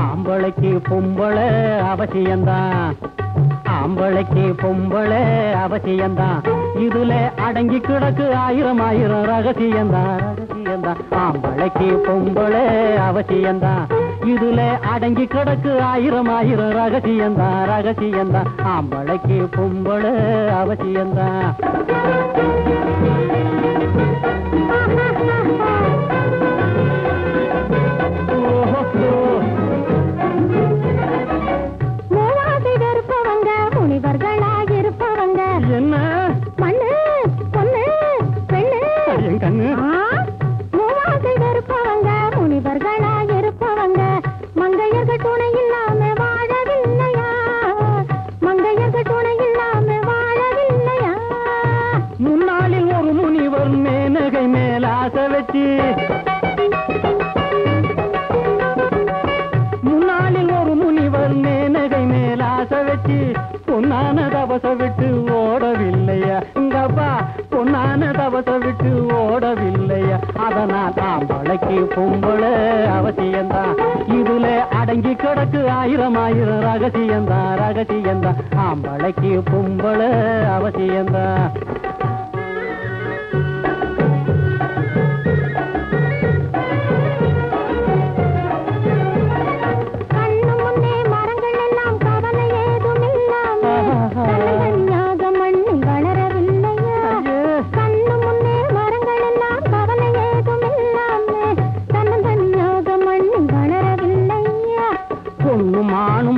ஆம்பளைக்கு பொம்பளை அவசியம்தான், ஆம்பளைக்கு பொம்பளை அவசியம்தான், இதுல அடங்கி கிடக்கு ஆயிரம் ஆயிரம் ரகசியம்தான் ரகசியம்தான். ஆம்பளைக்கு பொம்பளை அவசியம்தான், இதுல அடங்கி கிடக்கு ஆயிரம் ஆயிரம் ரகசியம்தான் ரகசியம்தான். ஆம்பளைக்கு பொம்பளை அவசியம்தான். முனிவர்களாயிருப்பவங்க என்ன மண்ணு பொண்ணு பெண்ணு என் கண்ணு மூவாசையில் இருப்பவங்க முனிவர்களாயிருப்பவங்க மங்கையர்கள் துணை இல்லாம வாழவில்லையா, மங்கையர்கள் துணை இல்லாம வாழவில்லையா. முன்னாளில் ஒரு முனிவர் மேனகை மேல் ஆசை வச்சு, முன்னாளில் ஒரு முனிவர் மேனகை மேல் ஆசை வச்சு பொன்னான தவச விட்டு ஓடவில்லையா இங்கப்பா, பொன்னான தவச விட்டு ஓடவில்லையா. அதனால் ஆம்பளைக்கு பொம்பளை அவசியம்தான், இதுல அடங்கி கிடக்கு ஆயிரம் ஆயிரம் ரகசியம்தான் ரகசியம்தான். ஆம்பளைக்கு பொம்பளை அவசியம்தான்.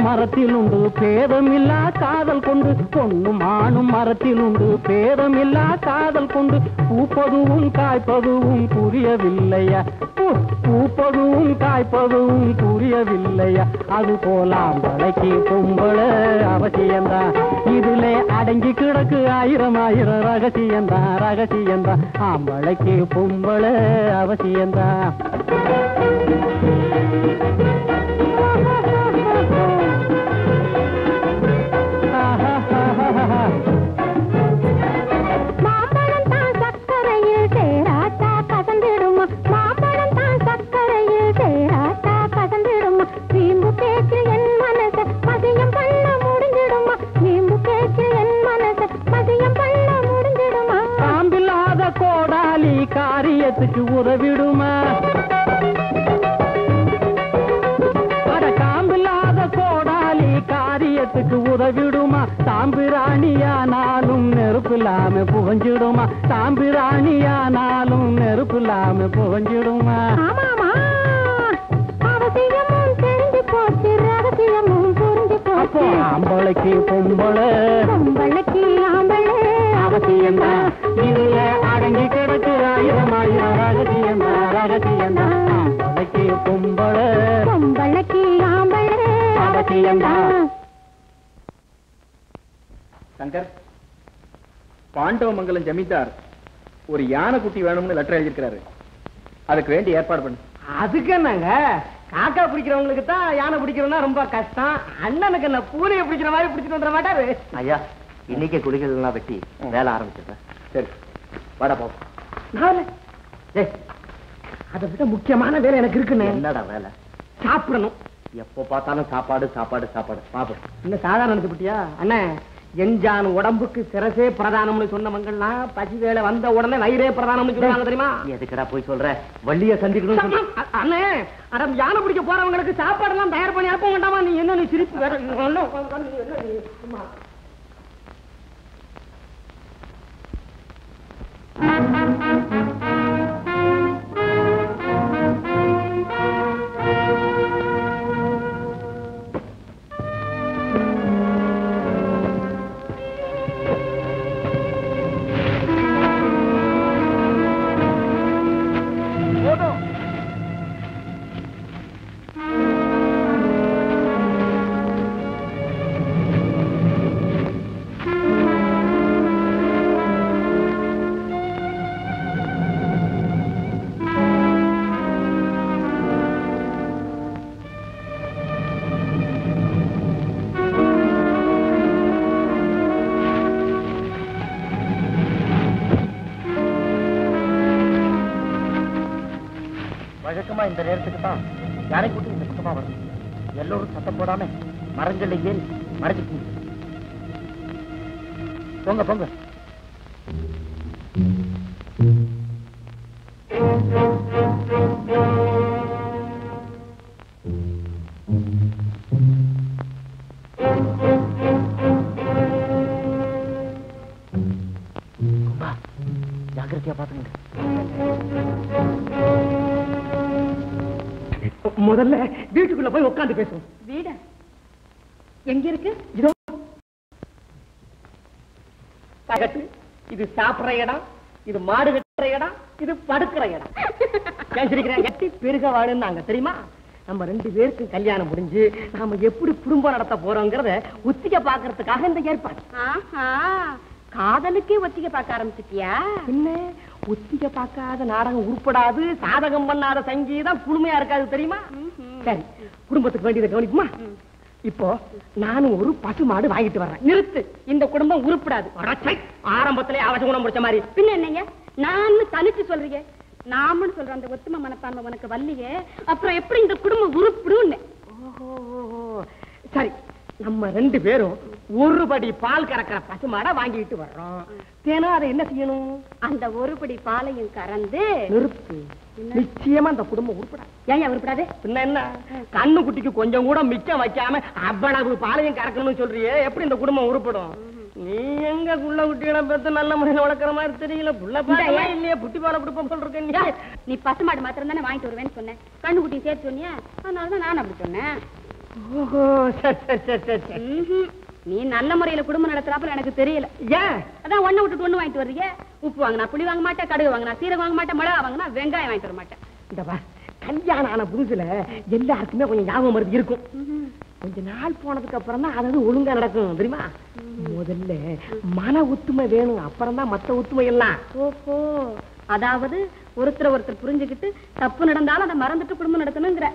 மரத்தில் உண்டு பேதமில்லா காதல் கொண்டு, பொண்ணும் ஆணும் மரத்தில் உண்டு பேதமில்லா காதல் கொண்டு, பூப்பதுவும் காய்ப்பதுவும் புரியவில்லையா, பூப்பதுவும் காய்ப்பதுவும் புரியவில்லையா. அது போல ஆம்பளைக்கு பொம்பளை அவசியம்தான், இதுல அடங்கி கிடக்கு ஆயிரம் ஆயிரம் ரகசியம்தான் ரகசியம்தான். ஆம்பளைக்கு பொம்பளை அவசியம்தான். காரியத்துக்கு உதவிடுமா, அட காம்பில்லாத கோடாலி காரியத்துக்கு உதவிடுமா. தாம்பிராணியானாலும் நெருப்பில்லாம புகஞ்சிடுமா, தாம்பிராணியானாலும் நெருப்பில்லாம புகஞ்சிடுமா. ஆம்பளைக்கு பொம்பளை பொம்பளைக்கு ஆம்பளை அவசியம்தான், இதுல அடங்கி கிடக்கு ஆயிரம் ஆயிரம் ரகசியம்தான் ரகசியம்தான். ஆம்பளைக்கு பொம்பளை பொம்பளைக்கு ஆம்பளை அவசியம்தான். சங்கர், பாண்டவமங்கலம் ஜமீன்தார் ஒரு யானை குட்டி வேணும்னு லெட்டர் எழுதியிருக்கிறாரு, அதுக்கு வேண்டி ஏற்பாடு பண்ணு. அதுக்கு என்னங்க, காக்கா பிடிக்கிறவங்களுக்கு தான் யானை பிடிக்கிறதுனா ரொம்ப கஷ்டம். அண்ணனுக்கு என்ன பூனையை பிடிக்கிற மாதிரி பிடிச்சிட்டு வந்துட மாட்டாரு. ஐயா, இன்னைக்கே குடிகள் எல்லாம் வெட்டி வேலை ஆரம்பிச்சிருக்கேன். சரி, வாடா பாப்போம். அதை விட முக்கியமான வேலை எனக்கு இருக்குன்னு. என்னடா வேலை? சாப்பிடணும். எப்போ பார்த்தாலும் சாப்பாடு சாப்பாடு சாப்பாடு. பாப்போம், இன்னும் சாதாரண நினைச்சு விட்டியா அண்ணே? எஞ்சான் உடம்புக்கு சிரசே பிரதானம்னு சொன்னவங்கலாம் பசி வேலை வந்த உடனே வயிறே பிரதானம்னு சொல்றாங்க தெரியுமா? எதுக்குடா போய் சொல்ற? வள்ளிய சந்திக்கணும். அண்ணே, அட யானை பிடிக்க போறவங்களுக்கு சாப்பாடெல்லாம் தயார் பண்ணி அனுப்ப வேண்டாமா? நீ என்ன, நீ சிரிப்பு வேற. வழக்கமா இந்த நேரத்துக்கு தான் யானை கூட்டி இந்த பக்கமா வரும். எல்லோரும் சத்தம் போடாம மரங்கள்ல ஏறி மறைச்சு போங்க போங்க. ஜாக்கிரதையா பாத்துங்க. முதல்ல வீட்டுக்குள்ள போய் உட்காந்து பேசுவோம். வீட எங்க இருக்கு? இதோ பகட்டு. இது சாப்பிடுற இடம், இது மாடு வெட்டுற இடம், இது படுக்கிற இடம். பேசிருக்கிறேன் கட்டி பெருக வாழுன்னாங்க தெரியுமா? நம்ம 2 பேருக்கும் கல்யாணம் முடிஞ்சு நாம எப்படி குடும்பம் நடத்த போறோங்கிறத ஒத்திகை பாக்குறதுக்காக இந்த ஏற்பாடு. காதலுக்கே ஒத்திகை பார்க்க ஆரம்பிச்சிட்டியா? என்ன ஒத்திகை பார்க்காத நாடகம் உருப்படாது, சாதகம் பண்ணாத சங்கீதம் குழுமையா இருக்காது தெரியுமா? சரி, குடும்பத்துக்கு வேண்டியதை கவனிக்குமா? இப்போ நானும் ஒரு பசு மாடு வாங்கிட்டு வர்றேன். நிறுத்து, இந்த குடும்பம் உருப்படாது. ஆரம்பத்திலே அவசகுணம் முடிச்ச மாதிரி. பின்ன என்னங்க நான் தனிச்சு சொல்றீங்க? நாமன்னு சொல்ற அந்த ஒத்துமை மனப்பான்மை உனக்கு வல்லியே, அப்புறம் எப்படி இந்த குடும்பம் உருப்பிடும்? சரி, நம்ம 2 பேரும் ஒரு படி பால் கறக்கிற பசுமாடை வாங்கிட்டு வர்றோம். தேனா அதை என்ன செய்யணும்? அந்த ஒரு படி பாலையும் கறந்து நிறுத்து. நிச்சயமா அந்த குடும்பம் உருப்படாது. ஏன் உருப்படாது? பின்ன என்ன, கண்ணு குட்டிக்கு கொஞ்சம் கூட மிச்சம் வைக்காம அவ்வளவு பாலையும் கறக்கணும்னு சொல்றியே, எப்படி இந்த குடும்பம் உருப்படும்? நீ எங்க புள்ள குட்டிகளை பார்த்து நல்ல முறையில் வளர்க்குற மாதிரி தெரியல. புள்ள பாலையா இல்லையா புட்டி பாலை கொடுப்போம் சொல்றேன். நீ பசுமாடு மாத்திரம் தானே வாங்கிட்டு வருவேன்னு சொன்னேன். கண்ணு குட்டி சேர்த்து சொன்னியா? அதனாலதான் நான் அப்படி சொன்னேன். ஓஹோ, சரி. நீ நல்ல முறையில குடும்பம் நடத்துறாப்புல எனக்கு தெரியல. ஏன்? அதான் ஒண்ணு விட்டுட்டு ஒண்ணு வாங்கிட்டு வர்றீங்க. உப்பு வாங்கினா புளி வாங்க மாட்டேன், கடுகு வாங்கினா சீரகம் வாங்க மாட்டேன், மிளகா வாங்கினா வெங்காயம் வாங்கிட்டு வர மாட்டேன். இந்த கல்யாணம் ஆன புதுசுல எல்லாருக்குமே கொஞ்சம் ஞாபகம் மருந்து இருக்கும். கொஞ்ச நாள் போனதுக்கு அப்புறம் தான் அதாவது ஒழுங்கா நடக்கும் தெரியுமா? முதல்ல மன ஒத்துமை வேணும், அப்புறம் தான் மத்த ஒத்துமை எல்லாம். ஓஹோ, அதாவது ஒருத்தர் புரிஞ்சுக்கிட்டு தப்பு நடந்தாலும் அதை மறந்துட்டு குடும்பம் நடத்தணுங்கிற.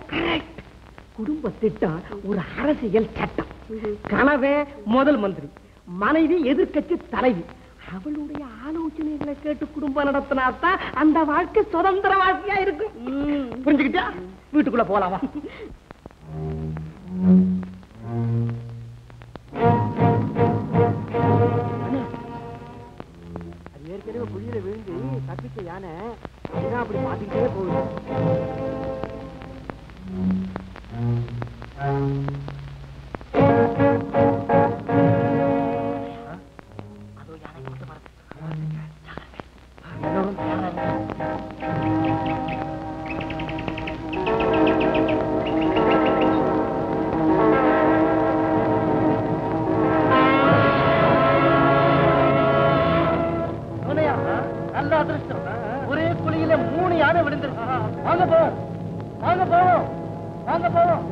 குடும்ப திட்டம் ஒரு அரசியல் சட்டம். கணவன் முதல் மந்திரி, மனைவி எதிர்க்கட்சி தலைவி. அவளுடைய ஆலோசனைகளை கேட்டு குடும்பம் நடத்தினாத்தான் அந்த வாழ்க்கை சுதந்திர வாழ்க்கையா இருக்கும். புரிஞ்சுக்கிட்டா? வீட்டுக்குள்ள போலாமா? அது ஏற்கனவே குழியில விழுந்து தப்பிச்ச யானை அப்படி பாத்துக்கிட்டே போகுது. நல்ல அதிர்ஷ்டம். ஒரே குழியில 3 யானை விழுந்துருக்கு. வாங்க போவோம், வாங்க போவோம், வாங்க போவோம்.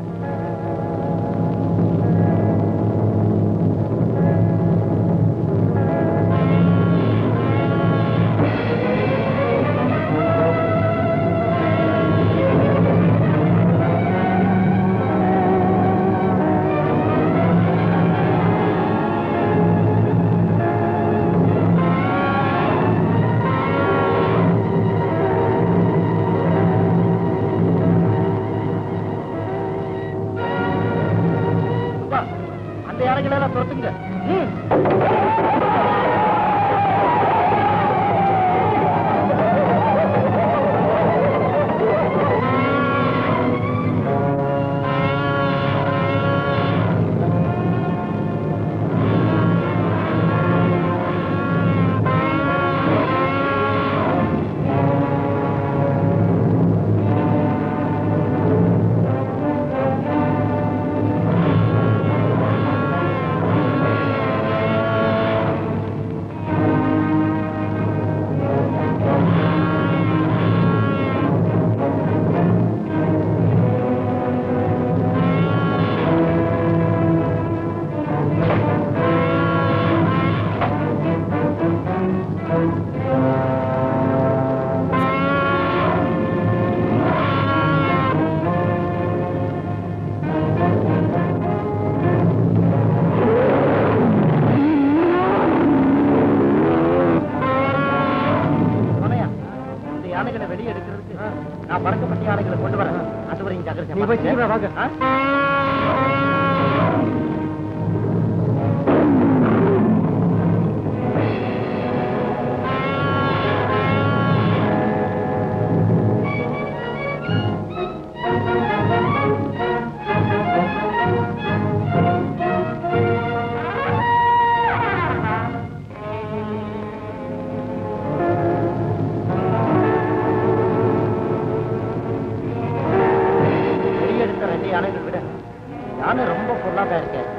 நான் பறக்கப்பட்ட யானைகளை கொண்டு வரேன். அதுவரையும் ஜாக்கிரதை. நீ போய் சீக்கிரம் வாங்க. யானைகள் விட யானை ரொம்ப பொருளாக இருக்கேன்.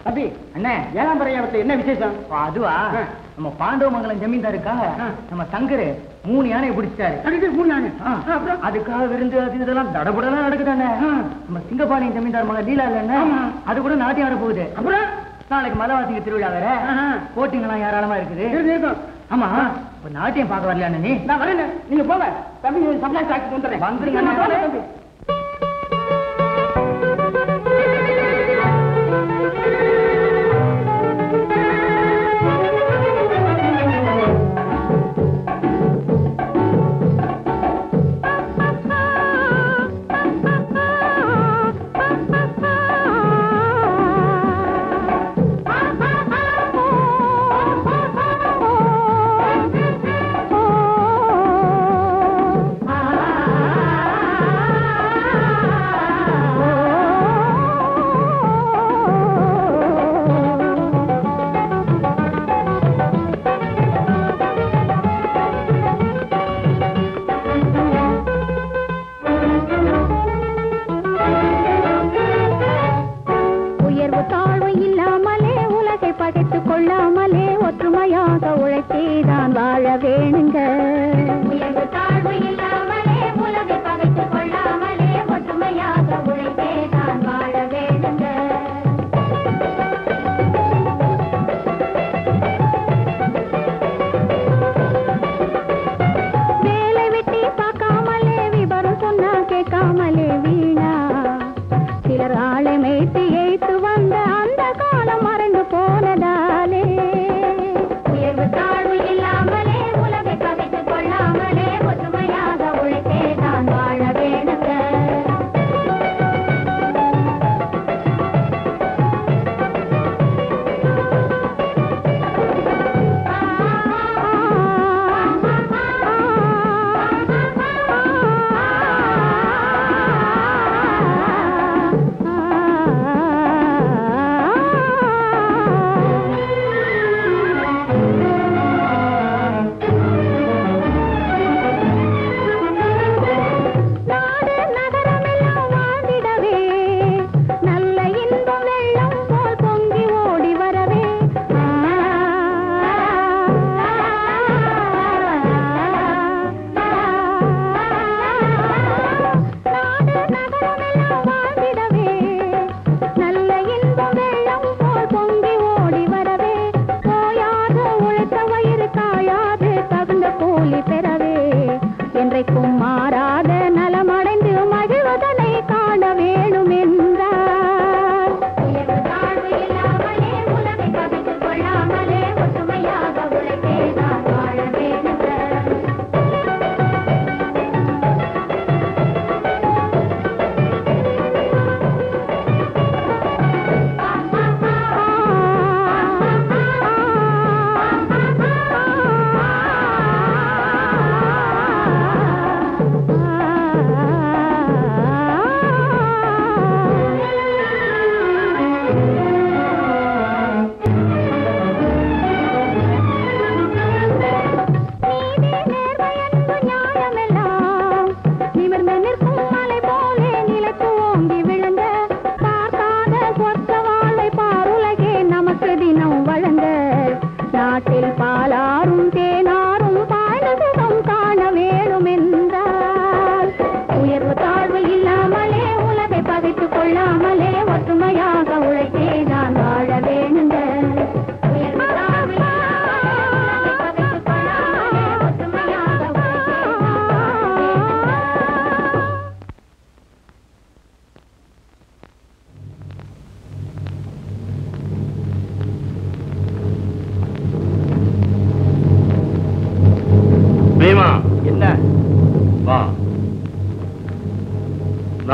தம்பி அண்ணே ஏழாம் பரையாவத்துல என்ன விசேஷம்? அதுவா நம்ம பாண்டவமங்கலம் ஜமீன்தாருக்காக நம்ம சங்கரு 3 யானையை பிடிச்சிட்டாரு. 3 யானை. அதுக்காக விருந்து அது இதெல்லாம் தடபுடலாம் நடக்குதானே. நம்ம சிங்கப்பாளையம் ஜமீன்தார் மகன் லீலா இல்ல அது கூட நாட்டியம் ஆட போகுது. அப்புறம் நாளைக்கு மலைவாசிக்கு திருவிழா வேற. போட்டிங்கெல்லாம் ஏராளமா இருக்குது. ஆமா ஒரு நாட்டியம் பார்க்க வரலையா நீ? நான் வரேன், நீங்க போங்க. தம்பி சப்ளை சாக்கி வந்துடுறேன். வந்துருங்க தம்பி.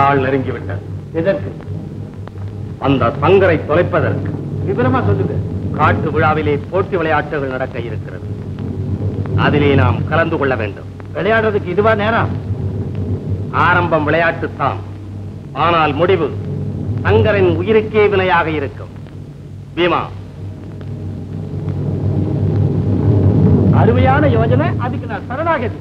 நாள் நெருங்கிவிட்டது. எதற்கு? அந்த சங்கரை தொலைப்பதற்கு. விவரமா சொல்லுங்க. காட்டு விழாவிலே போட்டி விளையாட்டுகள் நடக்க இருக்கிறது. அதிலே நாம் கலந்து கொள்ள வேண்டும். விளையாடுறதுக்கு இதுவா நேரம்? ஆரம்பம் விளையாட்டுத்தான், ஆனால் முடிவு சங்கரின் உயிருக்கே வினையாக இருக்கும். பீமா, அருமையான யோஜனை. அதுக்கு நான் சரணாகதி.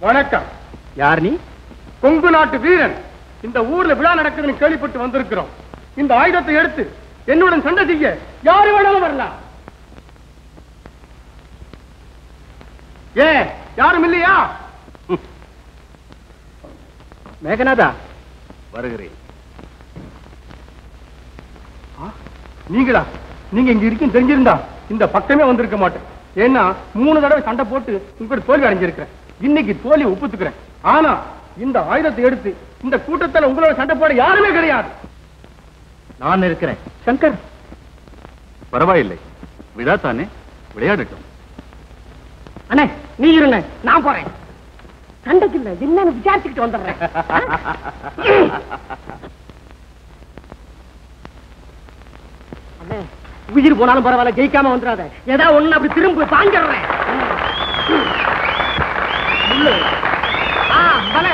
வணக்கம். யார் நீ? கொங்கு நாட்டு வீரன். இந்த ஊர்ல விழா நடக்குதுன்னு கேள்விப்பட்டு வந்திருக்கிறோம். இந்த ஆயுதத்தை எடுத்து என்னுடன் சண்டை செய்ய யாரு வேணாலும் வரலாம். ஏன் யாரும் இல்லையா? மேகநாதா, வருகிறேன். நீங்களா? நீங்க இங்க இருக்கும் தெரிஞ்சிருந்தா இந்த பக்கமே வந்திருக்க மாட்டேன். ஏன்னா 3 தடவை சண்டை போட்டு உங்களுக்கு தோல்வி அடைஞ்சிருக்கிறேன். இன்னைக்கு தோல்வி ஒப்புத்துக்கிறேன். ஆனா இந்த ஆயுதத்தை எடுத்து இந்த கூட்டத்தில் உங்களோட சண்டை போட யாருமே கிடையாது. நான் இருக்கிறேன். சங்கர், பரவாயில்லை, விழா தானே, விளையாடட்டும். அண்ணே நீ இருங்க, நான் போறேன். சண்டைக்கு இல்ல, என்னன்னு விசாரிச்சுக்கிட்டு வந்துடுறேன். அண்ணே, உயிர் போனாலும் பரவாயில்ல, ஜெயிக்காம வந்துடாத. ஏதாவது ஒண்ணு அப்படி திரும்ப தாங்கிடுறேன். பலே.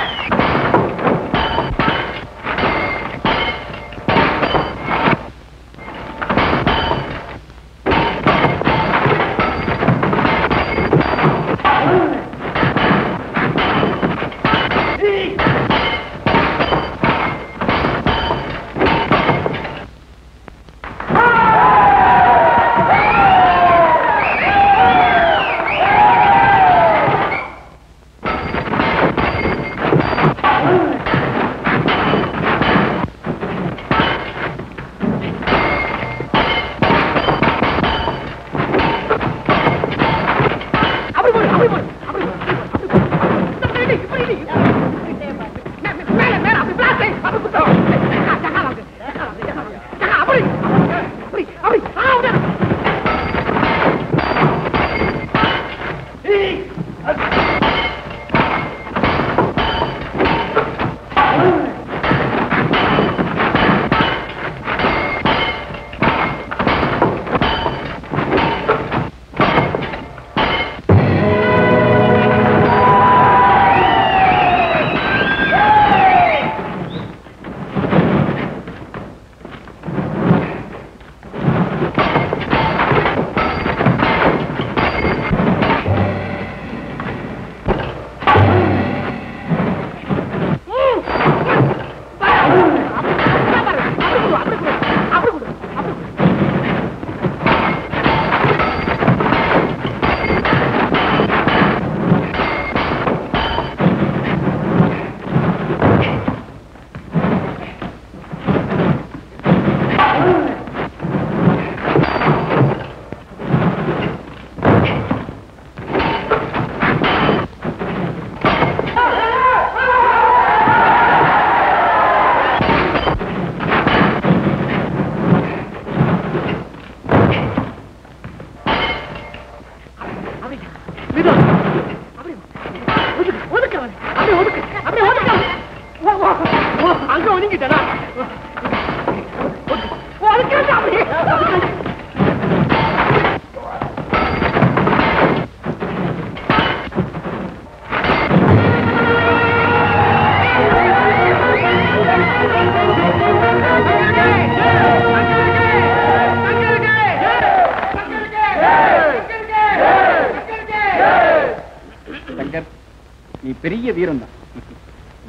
பெரிய வீரன் தான்.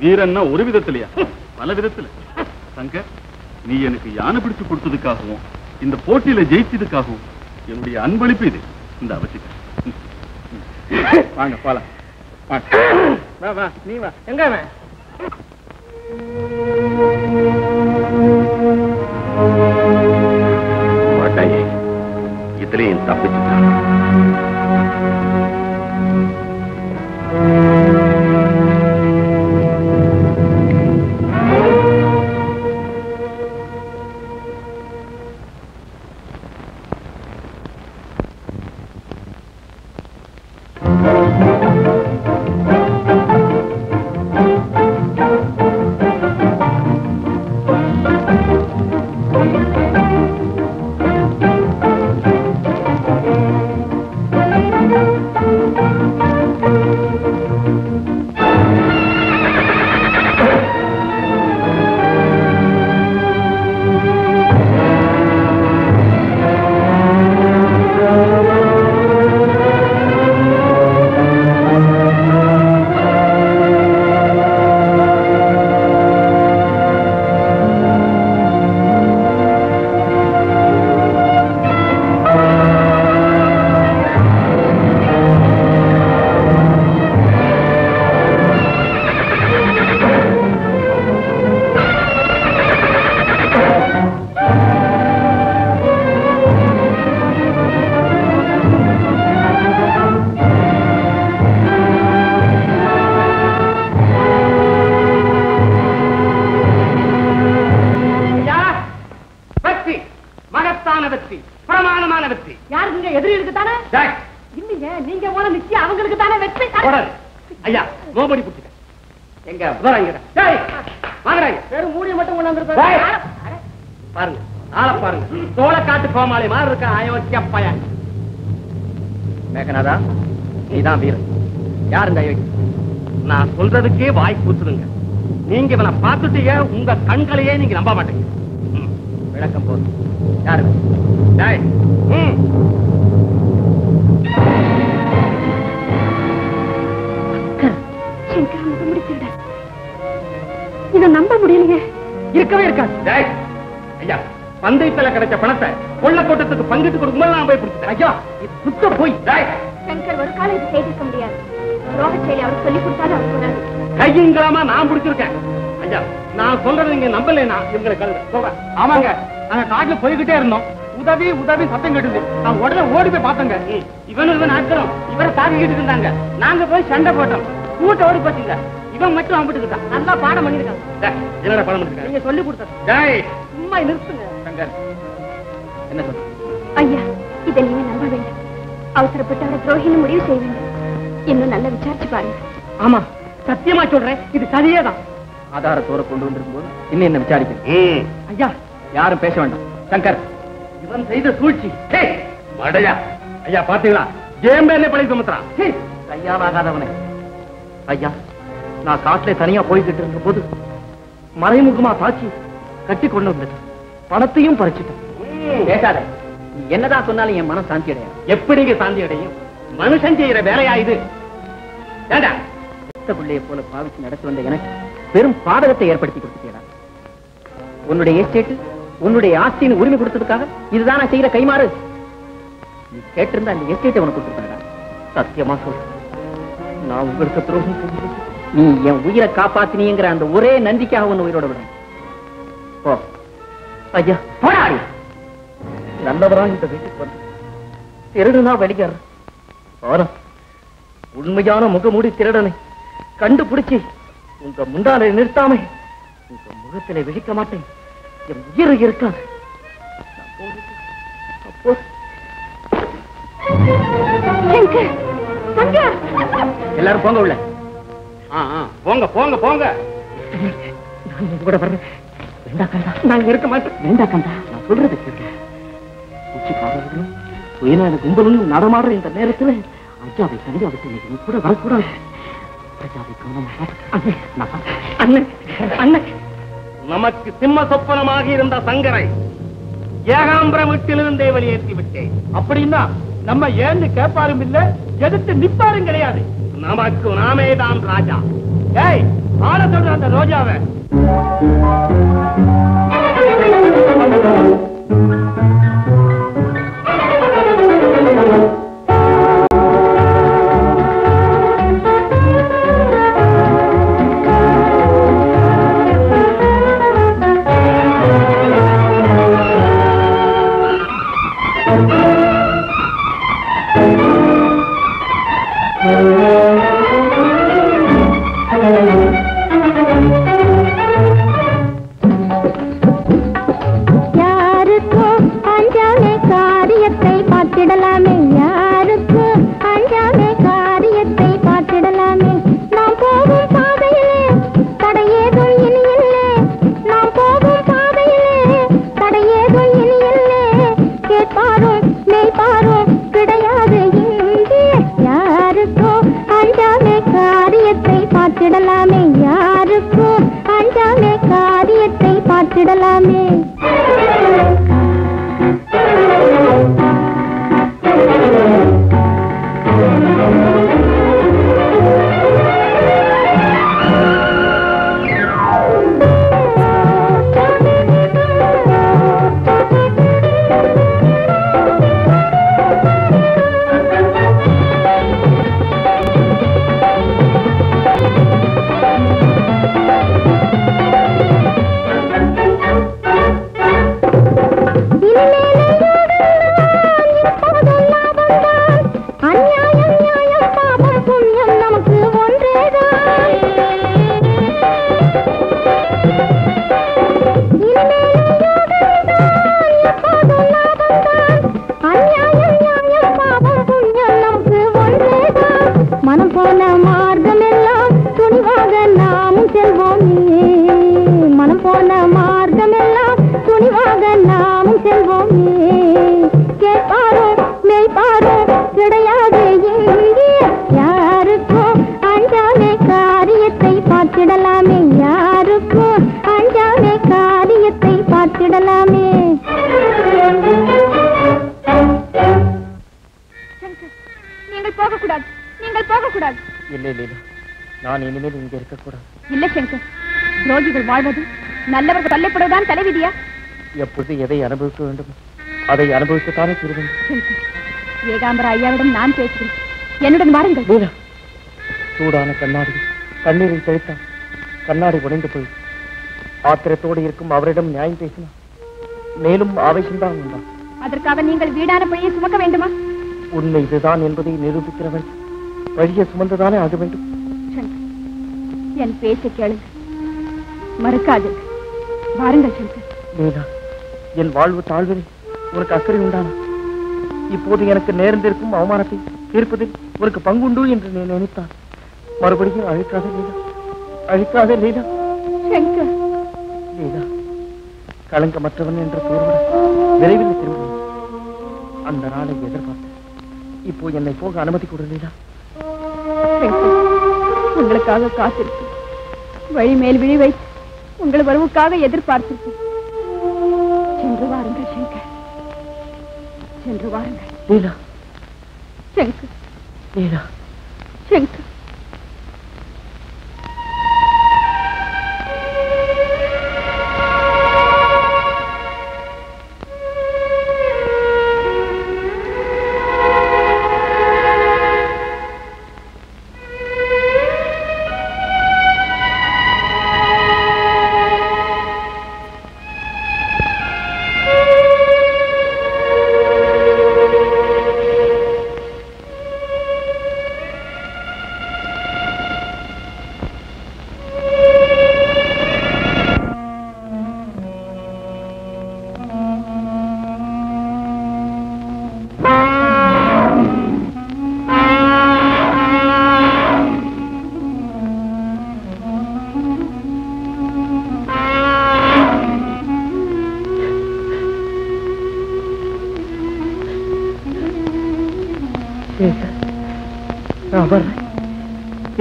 வீரன்னா ஒரு விதத்திலையா? பல விதத்துல. சங்கர், நீ எனக்கு யானை பிடிச்சு கொடுத்ததுக்காகவும் இந்த போட்டியில ஜெயிச்சதுக்காகவும் என்னுடைய அன்பளிப்பு இது. இந்த அவசியம். வாங்க போலாம். வா வா நீ வா. எங்க அவன்? மாட்டாயே, இதுலயும் தப்பிச்சுட்டான். பாருங்க ஆள பாருங்க. சோளக்காட்டு கோமாளி மாதிரி இருக்க அயோக்கிய பையன். மேகநாதா, நீதான் வீரன். யார் இந்த அயோக்கிய? நான் சொல்றதுக்கே வாய் கூத்துடுங்க. நீங்க இவனை பார்த்துட்டீங்க, உங்க கண்களையே நீங்க நம்ப மாட்டீங்க. விளக்கம் போதும். யாரு? இதை நம்ப முடியலையே. இருக்கவே இருக்காது. ஐயா, பந்தயத்துல கிடைச்ச பணத்தை கொள்ள கூட்டத்துக்கு பங்கிட்டு கொடுக்கும்போது நான் போய் பிடிச்சேன். ஐயா, இது சுத்த போய். சங்கர் ஒரு காலம் இது செய்திருக்க முடியாது. ரோக செயலி அவர் சொல்லி கொடுத்தாலும் அவர் சொன்னாரு. கையங்கலாமா நான் பிடிச்சிருக்கேன். ஐயா, நான் சொல்றது நீங்க நம்பலைன்னா இவங்களை சொல்றேன். ஆமாங்க, நாங்க காட்டுல போய்கிட்டே இருந்தோம். உதவி உதவி சத்தம் கேட்டுது. நான் உடனே ஓடி போய் பார்த்தோங்க. இவன் ஆட்களும் இவரை தாக்கிக்கிட்டு இருந்தாங்க. நாங்க போய் சண்டை போட்டோம். கூட்ட ஓடி போச்சுங்க. இவன் மட்டும் அம்பிட்டுக்கிட்டான். நல்லா பாடம் பண்ணிருக்கான். என்னடா பாடம் பண்ணிருக்கான்? நீங்க சொல்லி கொடுத்தது. சும்மா நிறுத்துங்க. என்ன சொல்ற? ஐயா, இதை நீங்க நம்ப வேண்டும். அவசரப்பட்டு அவரை துரோகின்னு முடிவு செய்ய வேண்டும். இன்னும் நல்லா விசாரிச்சு பாருங்க. ஆமா, சத்தியமா சொல்றேன், இது சரியே தான். ஆதாரத்தோட கொண்டு வந்திருக்கும் போது இன்னும் என்ன விசாரிக்கணும்? ஐயா, யாரும் பேச வேண்டாம். சங்கர், இவன் செய்த சூழ்ச்சி. மடையா ஐயா, பாத்தீங்களா? ஏன் பேர்ல பழி சுமத்துறான். கையாலாகாதவனே. ஐயா, நான் காட்டுல தனியா போய்கிட்டு இருந்த போது மறைமுகமா சாட்சி கட்டி கொண்டு வந்தது. பணத்தையும் பறிச்சுட்டேன். பேசாத. என்னதான் சொன்னாலும் என் மனம் சாந்தி அடையும். எப்படிங்க சாந்தி அடையும்? மனுஷன் செய்யற வேலையா இது? பிள்ளையை போல பாவிச்சு நடத்தி வந்த எனக்கு பெரும் பாதகத்தை ஏற்படுத்தி கொடுத்துட்டா. உன்னுடைய எஸ்டேட்டு, உன்னுடைய ஆஸ்தின்னு உரிமை கொடுத்ததுக்காக இதுதான் நான் செய்யற கைமாறு. நீ கேட்டிருந்தா அந்த எஸ்டேட்டை உனக்கு கொடுத்துருக்கா. சத்தியமா சொல்றேன், நான் உங்களுக்கு துரோகம் செஞ்சு நீ என் உயிரை காப்பாத்தினீங்கிற அந்த ஒரே நன்றிக்காக உன்னை உயிரோட விட. போ ஐயா, போராடி. நல்லவரா இந்த வீட்டுக்கு வந்து திருடுனா வெளியேற போறோம். உண்மையான முகமூடி திருடனை கண்டுபிடிச்சு உங்க முந்தானை நிறுத்தாம உங்க முகத்திலே விழிக்க மாட்டேன். என் உயிர் இருக்காது. எல்லாரும் போங்க உள்ள. போங்க போங்க போங்க. நான் கூட வர்றேன். வேண்டா கண்டா, நான் இருக்க மாட்டேன். வேண்டா கண்டா, நான் சொல்றது கேட்க. உச்சிக்காரர்களும் சுயநல கும்பலும் நடமாடுற இந்த நேரத்துல அஜாவை தனியா விட்டு நீ கூட வரக்கூடாது. அண்ணன் அண்ணன், நமக்கு சிம்ம சொப்பனமாக இருந்த சங்கரை ஏகாம்பரம் வீட்டிலிருந்தே வெளியேற்றி விட்டேன். அப்படின்னா நம்ம ஏன்னு கேட்பாரும் இல்ல, எதிர்த்து நிப்பாரும் கிடையாது. நமக்கு நாமே தான் ராஜா. ஏய், ஆள சொல்ற அந்த ரோஜாவை. நான் இனிமேல் இங்கே இருக்கக்கூடாது. இல்ல சங்கர், ரோகிகள் வாழ்வது நல்லவர்கள் தள்ளிப்படுவதுதான் தலைவிதியா? எப்போது எதை அனுபவிக்க வேண்டும் அதை அனுபவிக்கத்தானே தீர்வேன். ஏகாம்பர ஐயாவிடம் நான் பேசுகிறேன், என்னுடன் வாருங்கள். சூடான கண்ணாடி கண்ணீரை தெளித்தான், கண்ணாடி உடைந்து போய் ஆத்திரத்தோடு இருக்கும் அவரிடம் நியாயம் பேசினார். மேலும் ஆவேசம்தான் உண்டான். அதற்காக நீங்கள் வீடான பழியை சுமக்க வேண்டுமா? உண்மை இதுதான் என்பதை நிரூபிக்கிறவள் பழியை சுமந்துதானே ஆக வேண்டும். என் பேச்சை கேளுங்க, மறுக்காதீர்கள். வாருங்கள் சங்கர். லீலா, என் வாழ்வு தாழ்வில் உனக்கு அக்கறை உண்டான இப்போது எனக்கு நேர்ந்திருக்கும் அவமானத்தை தீர்ப்பதில் உனக்கு பங்குண்டு என்று நீ நினைத்தான். மறுபடியும் அழிக்காத லீலா, அழிக்காத லீலா. சங்கர், லீலா, களங்கமற்றவன் என்ற பெயருடன் விரைவில் திரும்புவேன். அந்த நாளை எதிர்பார்த்து இப்போ என்னை போக அனுமதி கொடு லீலா. உங்களுக்காக காத்திருக்கேன், வழி மேல் விழி வைத்து உங்கள் வரவுக்காக எதிர்பார்த்திருக்கேன். சென்று வாருங்கள் சங்கர், சென்று வாருங்கள். லீலா, சங்கர், லீலா, சங்கர்.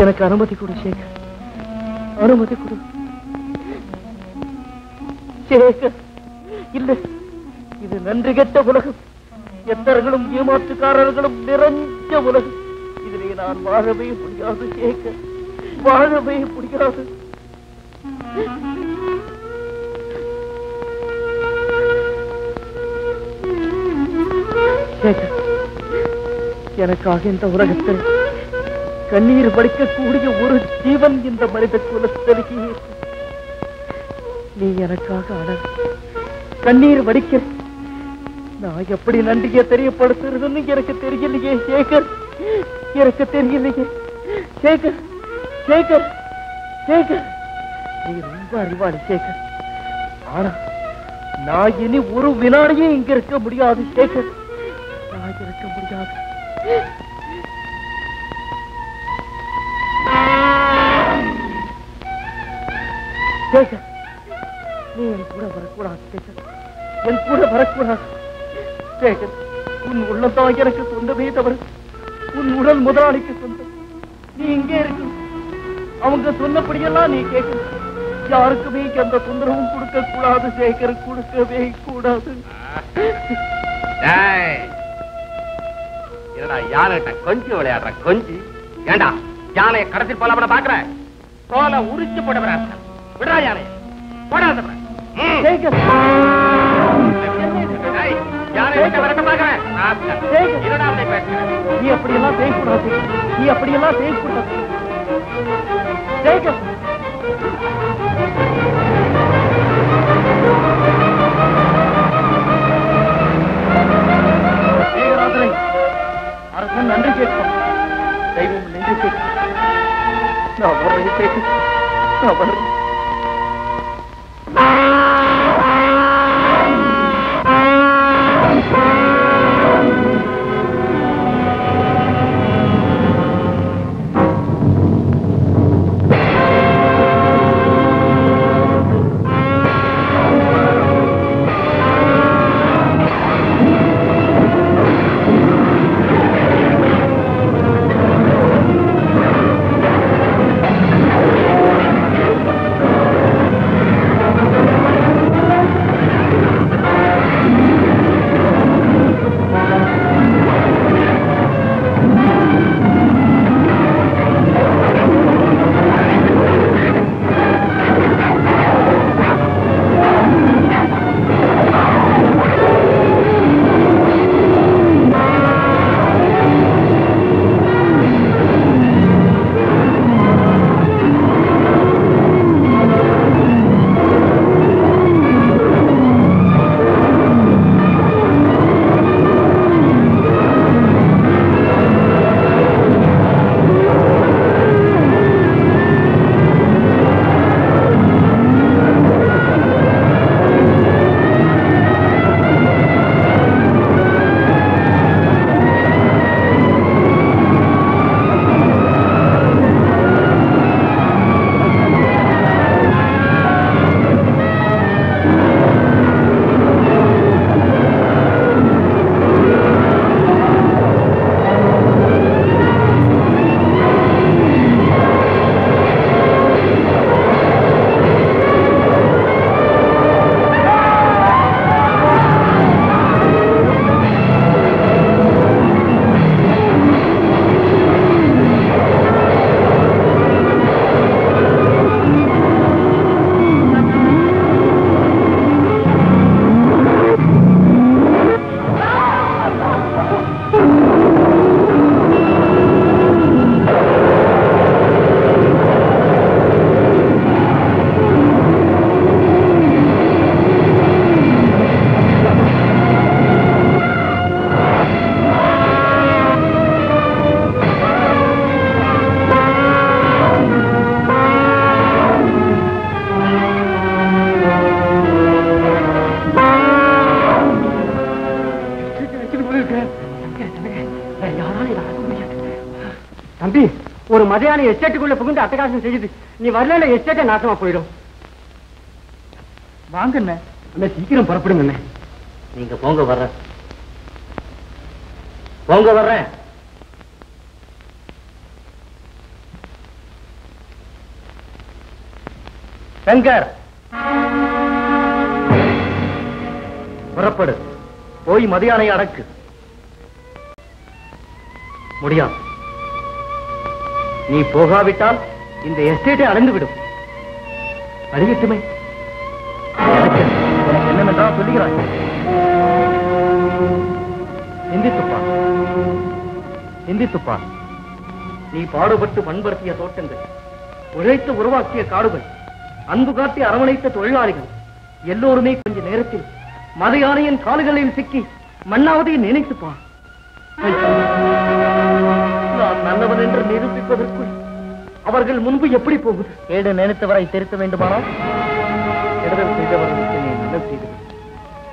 எனக்கு அனுமதி கொடு சேகர், அனுமதி கொடு சேகர். இல்லை, இது நன்றி கெட்ட உலகம், எத்தர்களும் ஏமாற்றுக்காரர்களும் நிறைஞ்ச உலகம். இதில் நான் வாழவே முடியாது சேகர், வாழவே முடியாது. சேகர், எனக்காக இந்த உலகத்தில் கண்ணீர் வடிக்கக்கூடிய ஒரு ஜீவன் இந்த மனித குலத்திலேயே. நீ எனக்காக அட கண்ணீர் வடிக்க நான் எப்படி நன்றியை தெரியப்படுத்துறதுன்னு எனக்கு தெரியலையே சேகர், எனக்கு தெரியலையே சேகர். சேகர், சேகர், நீ ரொம்ப அறிவாளி சேகர். ஆனா நான் இனி ஒரு வினாடியே இங்க இருக்க முடியாது சேகர், நான் இருக்க முடியாது. சேகர், நீ என் கூட வரக்கூடாது சேகர், என் கூட வரக்கூடாது சேகர். உன் உள்ளதான் எனக்கு சொந்தமே தவிர உன் உடல் முதலாளிக்கு சொந்தம். நீ இங்கே இருக்கு, அவங்க சொன்னபடியெல்லாம் நீ கேட்கணும். யாருக்குமே எந்த தொந்தரவும் கொடுக்க கூடாது சேகர், கொடுக்கவே கூடாது. யானைகிட்ட கொஞ்சம் விளையாடுற கொஞ்சி ஏண்டா யானையை கடைசி போல பாக்குற தோலை உரிச்சு போட விடா யானை போடாத சேகர். நீ அப்படியெல்லாம் பேசக்கூடாது, நீ அப்படியெல்லாம் பேசக்கூடாது சேகர். அரசன் நன்றி கேட்பான், தெய்வம் நன்றி கேட்கும். நான் வர்றேன் சேகர், நான் வர்றேன். தம்பி, ஒரு மதியான எஸ்டேட்டுக்குள்ள புகுந்து அட்டகாசம் செய்யுது. நீ வரல எஸ்டேட்டே நாசமா போயிடும். வாங்க அண்ணே, சீக்கிரம் புறப்படுங்க அண்ணே. நீங்க போங்க, வர்றேன். போங்க, வர்றேன். சங்கர், புறப்படு. போய் மதியானை அடக்கு. முடியாது. நீ போகாவிட்டால் இந்த எஸ்டேட்டை அடைந்துவிடும். அழியட்டுமே. எனக்கு என்னவென்றால் சொல்லுகிறாய். சிந்தித்துப்பா. நீ பாடுபட்டு பண்படுத்திய தோட்டங்கள், உழைத்து உருவாக்கிய காடுகள், அன்பு காட்டி அரவணைத்த தொழிலாளிகள் எல்லோருமே கொஞ்ச நேரத்தில் மத யானையின் கால்களில் சிக்கி மண்ணாவதை நினைத்துப்பா. நான் நல்லவன் என்று நிரூபிப்பதற்குள் அவர்கள் முன்பு எப்படி போகுது? கேடு நினைத்தவரை திருத்த வேண்டுமானால் கெடுதல் செய்தவர்களுக்கு நீ நல்லது செய்து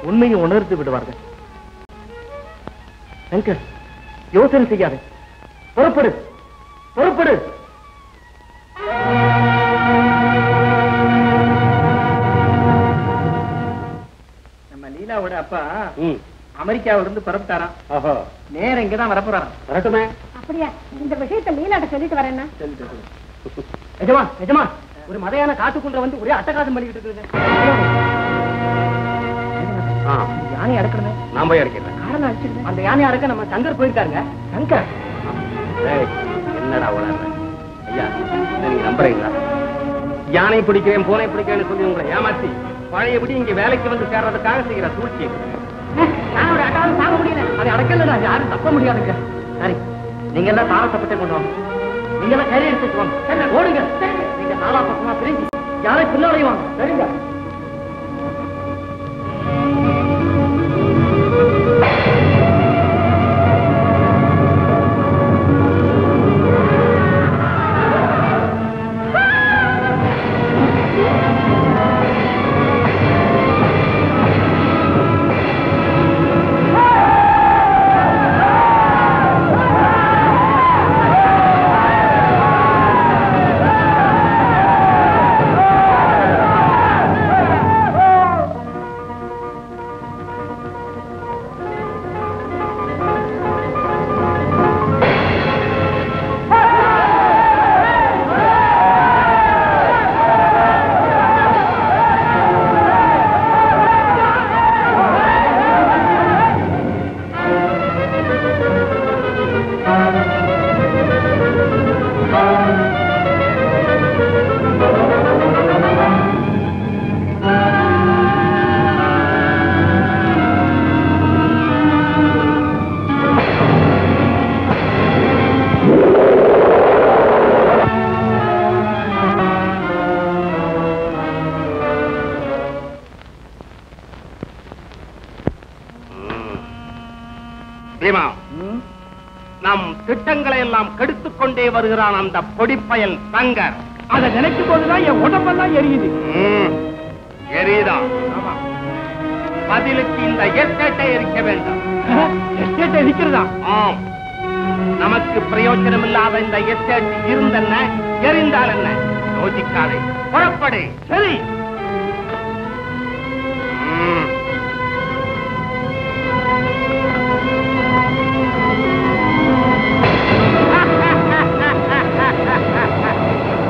உண்மையை உணர்ந்து விடுவார்கள். சங்கர், யோசனை செய்யாதே. புறப்படு. நம்ம லீலாவோட அப்பா அமெரிக்காவில இருந்து புறப்பட்டாராம். நேரம் இங்கதான் வரப்போறாராம். வரட்டுமே. அப்படியா? இந்த விஷயத்தை லீலாட்ட சொல்லிட்டு வரேன்னா. எஜமா ஒரு மதையான காட்டுக்குள்ள வந்து ஒரே அட்டகாசம் பண்ணிக்கிட்டு இருக்கு. யானை அடக்கணுமே. நான் போய் அடக்கிறேன். காரணம் அடிச்சிருக்கேன். அந்த யானை அடக்க நம்ம சங்கர் போயிருக்காருங்க. சங்கர் என்னடா உணர்ற ஐயா, நீங்க நம்புறீங்களா? யானை பிடிக்கிறேன் பூனை பிடிக்கிறேன்னு சொல்லி உங்களை ஏமாத்தி பழையபடி இங்க வேலைக்கு வந்து சேர்றதுக்காக செய்கிற சூழ்ச்சி. நான் ஒரு அட்டகாசம் தாங்க முடியல. அதை அடக்கல யாரும் தப்ப முடியாதுங்க. சரி, நீங்க எல்லாம் தாரசப்பட்டே கொண்டு வாங்க. நீங்க எல்லாம் கறி எடுத்துட்டு வாங்க. ஓடுங்க. நீங்க நாலா பக்கமா பிரிஞ்சு யாரை பின்னாலே வாங்க. சரிங்க. நம் திட்டங்களை எல்லாம் கெடுத்துக் கொண்டே வருகிறான் அந்த பொடிப்பயல் சங்கர். அதை நினைக்கும் போதுதான் என் உடம்பெல்லாம் எரியுது. எரியுதான். பதிலுக்கு இந்த எஸ்டேட்டை எரிக்க வேண்டும். எஸ்டேட்டை எரிக்கிறதா? ஆம். நமக்கு பிரயோஜனம் இல்லாத இந்த எஸ்டேட் இருந்தென்ன, எரிந்தால் என்ன? யோசிக்காதே, புறப்படு. சரி.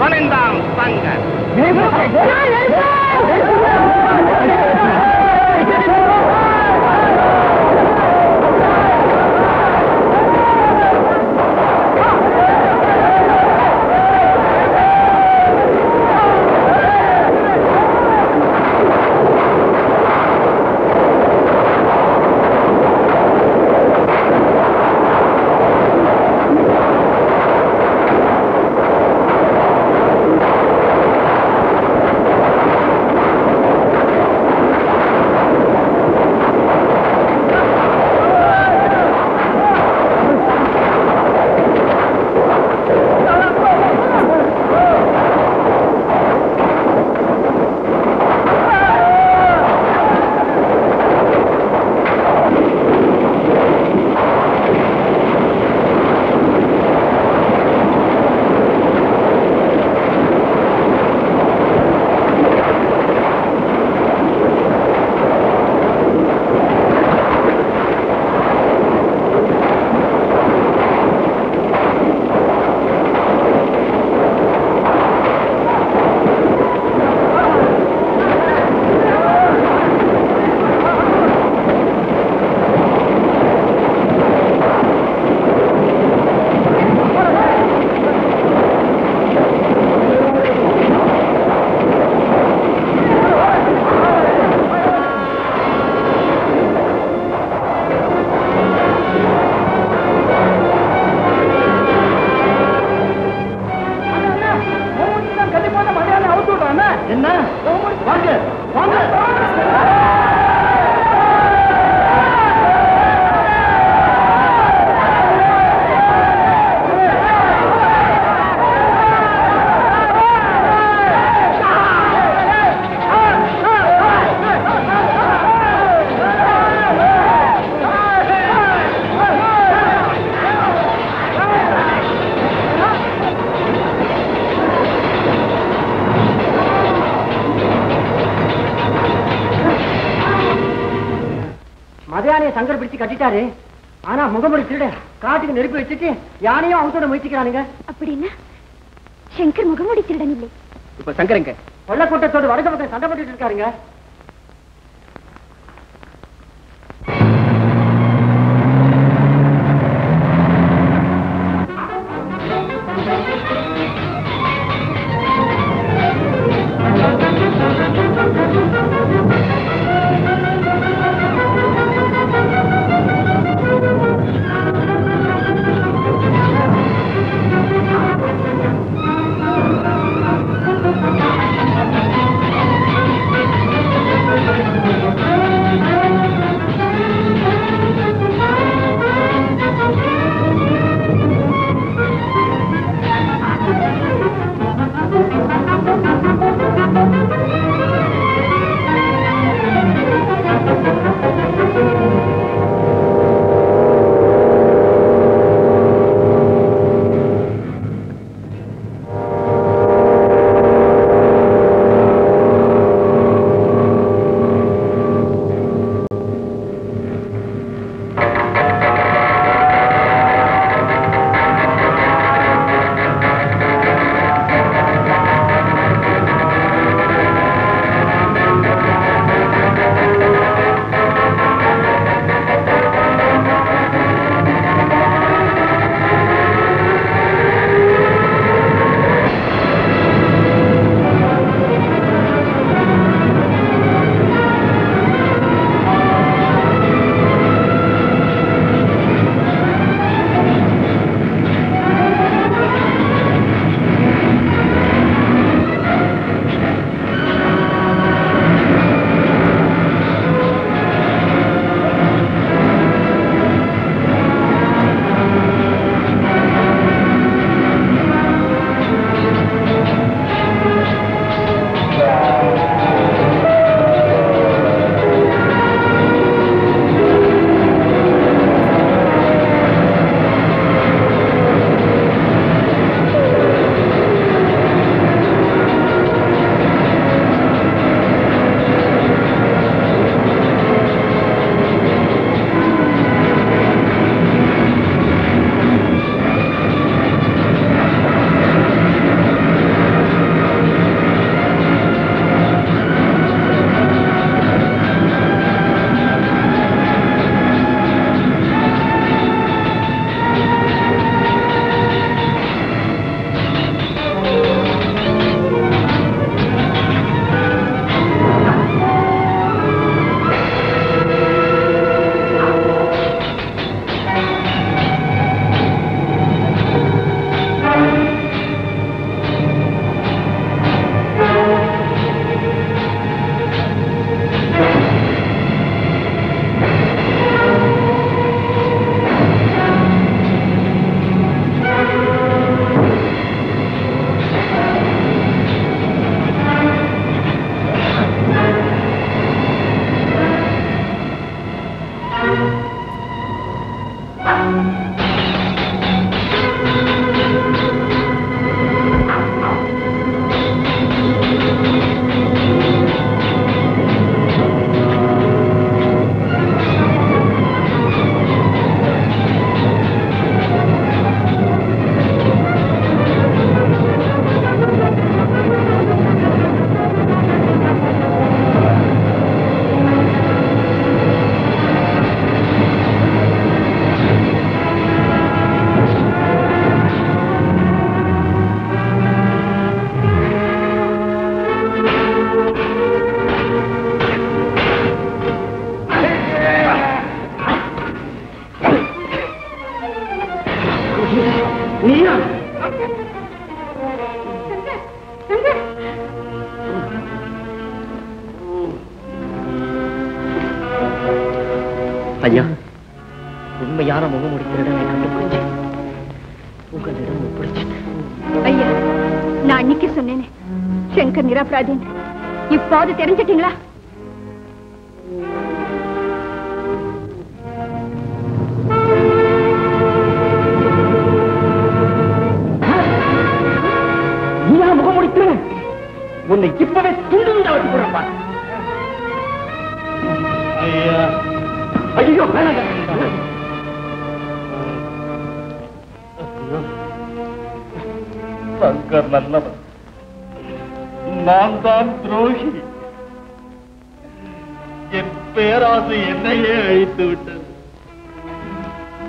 தொலைந்தான் சங்கர். யானையை சங்கர் பிடிச்சு கட்டிட்டாரு. ஆனா முகமுடி திருட காட்டுக்கு நெருப்பு வச்சுட்டு யானையும் அவசோட முயற்சிக்கிறானுங்க. அப்படின்னா சங்கர் முகமூடி திருடன் இல்லை. இப்ப சங்கரங்க கொள்ளக்கூட்டத்தோடு வடக்கு பக்கம் சண்டை போட்டுட்டு இருக்காருங்க. ஐயா, உண்மையான முகமுடிக்கிறதை கண்டுபிடிச்சு உங்களிடம் ஒப்படைச்சிட்டேன். ஐயா, நான் அன்னைக்கு சொன்னேனே சங்கர் நிரபராதின்னு, இப்போது தெரிஞ்சிட்டீங்களா? நீயா முகமுடிக்கிறேன், உன்னை இப்பவே துண்டு வச்சு போடுறப்பா. ஐயா ஐயோ வேணாங்க. சங்கர் நல்லவன், நான் தான் துரோகி. என் பேராசை என்னையே அழித்து விட்டது.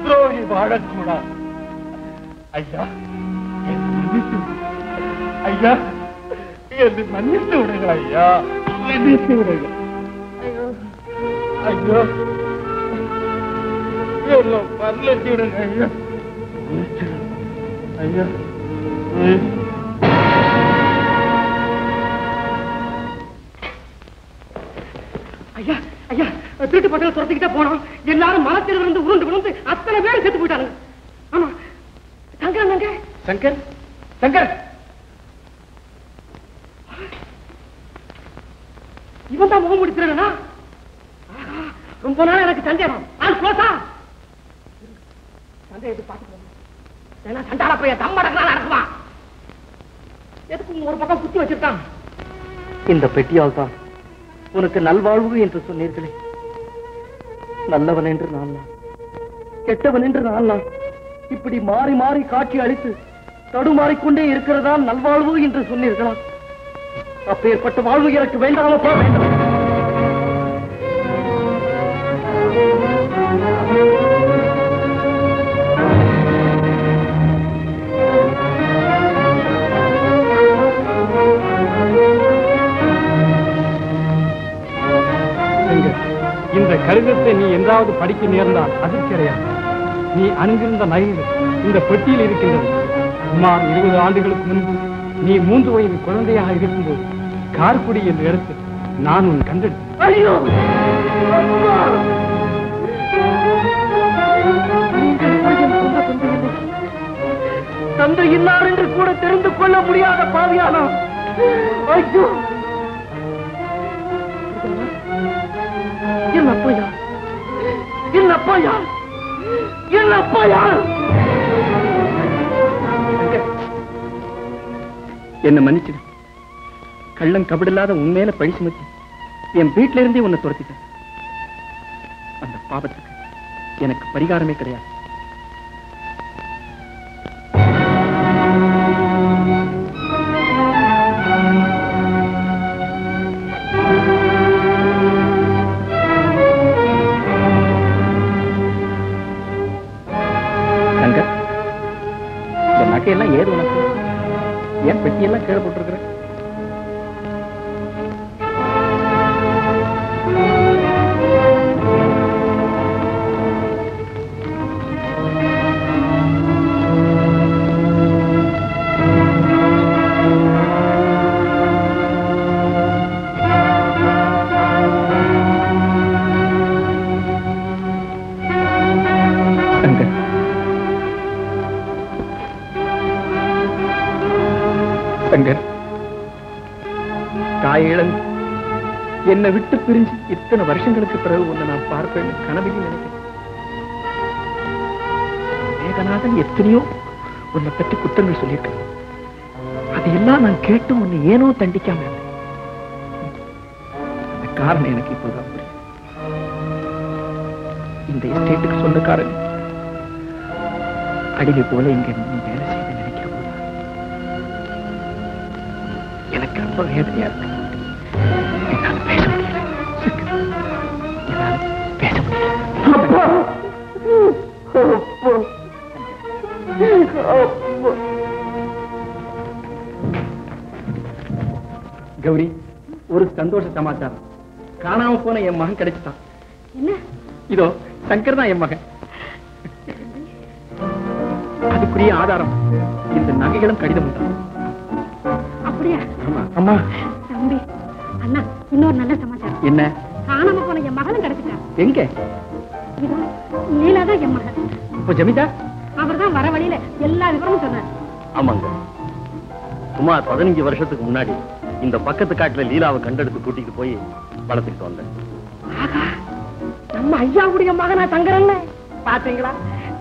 துரோகி வாழக்கூடாது. ஐயா ஐயா என்னை மன்னித்து விடுங்க ஐயா, மன்னித்து விடுங்க. ஐயோ என்ன மன்னித்து விடுங்க ஐயா, ஐயா. ஐயா ஐயா, திருட்டு பசங்க துரத்திக்கிட்டே போனோம். எல்லாரும் மரத்தில் இருந்து உருண்டு விழுந்து அத்தனை பேரும் செத்து போயிட்டாங்க. ஆமா சங்கர், சங்கர் சங்கர், இவன் தான் முகம் முடிச்சிருக்கா? ரொம்ப நாள் எனக்கு சந்தேகம். ஆள் க்ளோஸா? சந்தேகத்தை பார்த்துக்கோ. சண்டால போய் தம்மடங்களா நடக்குமா? எதுக்கு ஒரு பக்கம் குத்தி வச்சிருக்கான்? இந்த பெட்டியால் தான் உனக்கு நல்வாழ்வு என்று சொன்னீர்களே. நல்லவன் என்று நான், கெட்டவன் என்று நான் இப்படி மாறி மாறி காட்சி அளித்து தடுமாறிக்கொண்டே இருக்கிறதா நல்வாழ்வு என்று சொன்னீர்களா? அப்பேற்பட்ட வாழ்வு எனக்கு வேண்டாமப்பா, வேண்டாம். இந்த கடிதத்தை நீ என்றாவது படிக்க நேர்ந்தால் அதிர்ச்சி அடையாது. நீ அணிந்திருந்த நகைகள் இந்த பெட்டியில் இருக்கின்றது. சுமார் 20 ஆண்டுகளுக்கு முன்பு நீ 3 வயது குழந்தையாக இருக்கும்போது கார்குடி என்ற இடத்தில் நான் உன் கண்டெடுத்தேன். ஐயோ தந்தை இன்னார் என்று கூட தெரிந்து கொள்ள முடியாத பாவியானா? ஐயோ, என் அப்பையா, என் அப்பையா, என் அப்பையா! என்ன மன்னிச்சிடு. கள்ளம் கபடில்லாத உண்மையில பழி சுமத்தி என் வீட்டில இருந்தே உன்னை துரத்திட்டேன். அந்த பாவத்துக்கு எனக்கு பரிகாரமே கிடையாது. சங்கர், இந்த நகையெல்லாம் ஏது உனக்கு? ஏன் பெட்டியெல்லாம் கீழே போட்டிருக்கிற? சங்கர், தாயிழந்து என்னை விட்டு பிரிஞ்சு இத்தனை வருஷங்களுக்கு பிறகு உன்னை நான் பார்ப்பேன்னு கனவையும் நினைக்கிறேன். மேகநாதன் எத்தனையோ உன்னை பற்றி குற்றங்கள் சொல்லியிருக்கேன். அதையெல்லாம் நான் கேட்டு உன்னை ஏனோ தண்டிக்காம இருந்தேன். அந்த காரணம் எனக்கு இப்போதான் புரியும். இந்த எஸ்டேட்டுக்கு சொந்தக்காரன் அடிமை போல இங்க நீ வேலை செய்து நினைக்கிற போது எனக்கு ரொம்ப வேதனையா இருக்கு. என்னால பேச முடியல. என்னால பேச முடியல. கௌரி, ஒரு சந்தோஷ சமாச்சாரம். காணாம போன என் மகன் கிடைச்சிட்டான். என்ன? இதோ சங்கர் தான் என் மகன். அதுக்குரிய ஆதாரம் இந்த நகைகளும் கடிதம் தான். அப்படியா? அம்மா, தம்பி, அண்ணா, இன்னொரு நல்ல சமாச்சாரம். என்ன? காணாம போன என் மகனும் கிடைச்சிட்டான். எங்க? நீலாதான் என் மகன். இப்போ ஜமீதா அவர் தான் வர வழியில எல்லா விவரமும் சொன்னார். ஆமாங்க, சுமார் 15 வருஷத்துக்கு முன்னாடி இந்த பக்கத்து காட்டுல லீலாவை கண்டெடுத்து கூட்டிட்டு போய் வளர்த்துக்கிட்டு வந்தேன். நம்ம ஐயாவுடைய மகனா சங்கரன் பாத்தீங்களா?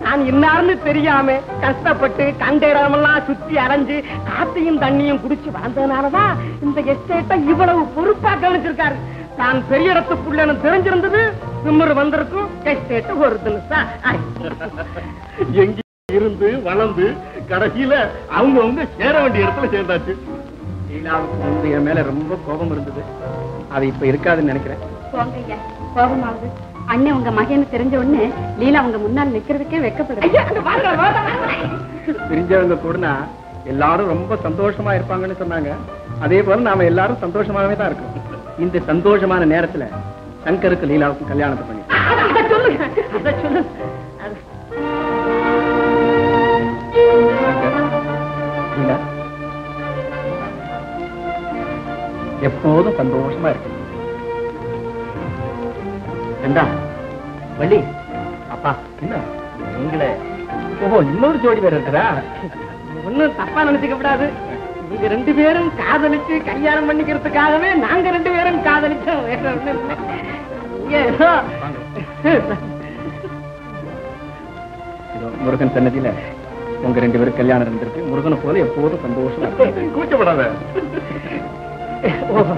நான் இன்னார்னு தெரியாம கஷ்டப்பட்டு கண்ட இடமெல்லாம் சுத்தி அலைஞ்சு காத்தையும் தண்ணியும் குடிச்சு வளர்ந்ததுனாலதான் இந்த எஸ்டேட்டை இவ்வளவு பொறுப்பா கவனிச்சிருக்காரு. நான் பெரிய இடத்துக்குள்ளன்னு தெரிஞ்சிருந்தது திமிரு வந்திருக்கும் எஸ்டேட் ஒரு தினசா எங்க இருந்து வளர்ந்து கடைசியில அவங்க சேர வேண்டிய இடத்துல சேர்ந்தாச்சு. லீலாவுக்கு முன்பு என் மேல ரொம்ப கோபம் இருந்தது, அது இப்ப இருக்காதுன்னு நினைக்கிறேன். போங்க ஐயா, கோபமாவது அண்ணன் உங்க மகன்னு தெரிஞ்ச உடனே லீலா உங்க முன்னால் நிக்கிறதுக்கே வெக்கப்படுது. பிரிஞ்சவங்க கூடனா எல்லாரும் ரொம்ப சந்தோஷமா இருப்பாங்கன்னு சொன்னாங்க. அதே போல நாம எல்லாரும் சந்தோஷமாவே தான் இருக்கோம். இந்த சந்தோஷமான நேரத்துல சங்கருக்கு லீலாவுக்கும் கல்யாணத்தை பண்ணி லீலா எப்போதும் சந்தோஷமா இருக்கு. ஏண்டா வள்ளி, அப்பா என்ன நீங்களே? ஓஹோ, இன்னொரு ஜோடி பேர் இருக்கிறா? ஒண்ணும் தப்பா நினைச்சுக்க கூடாது. நீங்க 2 பேரும் காதலிச்சு கல்யாணம் பண்ணிக்கிறதுக்காகவே நாங்க 2 பேரும் காதலிச்சோம். வேற ஒண்ணும் இல்லை. நீங்க ஏதோ முருகன் சன்னதியில உங்க 2 பேரும் கல்யாணம் இருந்திருக்கு. முருகனை போல எப்போதும் சந்தோஷமா இருக்கு. கூச்சப்படாத. ஓஹோ